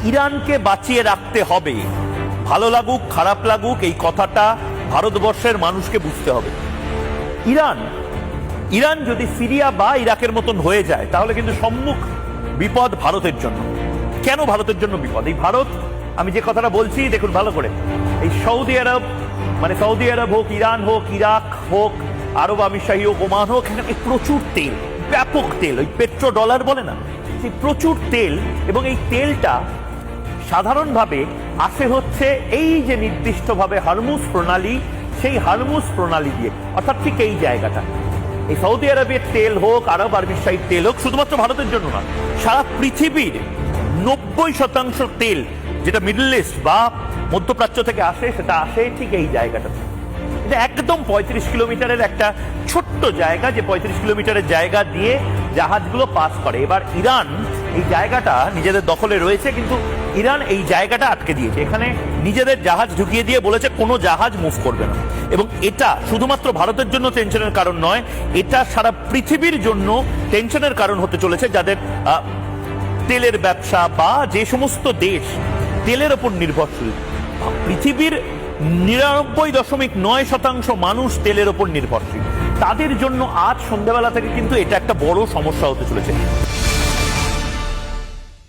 ইরানকে বাঁচিয়ে রাখতে হবে। ভালো লাগুক খারাপ লাগুক, এই কথাটা ভারতবর্ষের মানুষকে বুঝতে হবে। ইরান যদি সিরিয়া বা ইরাকের মতন হয়ে যায় তাহলে কিন্তু সম্মুখ বিপদ ভারতের জন্য। কেন ভারতের জন্য বিপদ? এই ভারত, আমি যে কথাটা বলছি দেখুন ভালো করে, এই সৌদি আরব, মানে সৌদি আরব হোক, ইরান হোক, ইরাক হোক, আরব আমিরশাহী হোক, ওমান হোক, এখানে প্রচুর তেল, ব্যাপক তেল, ওই পেট্রো ডলার বলে না, সেই প্রচুর তেল। এবং এই তেলটা সাধারণভাবে আসে হচ্ছে এই যে নির্দিষ্টভাবে হরমুজ প্রণালী, সেই হরমুজ প্রণালী দিয়ে, অর্থাৎ ঠিক এই জায়গাটা। এই সৌদি আরবের তেল হোক, আরব আমিরশাহীর তেল হোক, শুধুমাত্র ভারতের জন্য না, সারা পৃথিবীর 90% তেল যেটা মিডল ইস্ট বা মধ্যপ্রাচ্য থেকে আসে, সেটা আসে ঠিক এই জায়গাটাতে। এটা একদম 35 কিলোমিটারের একটা ছোট্ট জায়গা, যে 35 কিলোমিটারের জায়গা দিয়ে জাহাজগুলো পাস করে। এবার ইরান এই জায়গাটা নিজেদের দখলে রয়েছে, কিন্তু ইরান এই জায়গাটা আটকে দিয়েছে, এখানে নিজেদের জাহাজ ঢুকিয়ে দিয়ে বলেছে কোনো জাহাজ মুভ করবে না। এবং এটা শুধুমাত্র ভারতের জন্য টেনশনের কারণ নয়, এটা সারা পৃথিবীর জন্য টেনশনের কারণ হতে চলেছে, যাদের তেলের ব্যবসা বা যে সমস্ত দেশ তেলের ওপর নির্ভরশীল। পৃথিবীর 99.9% মানুষ তেলের ওপর নির্ভরশীল। তাদের জন্য আজ সন্ধ্যাবেলা থেকে কিন্তু এটা একটা বড় সমস্যা হতে চলেছে।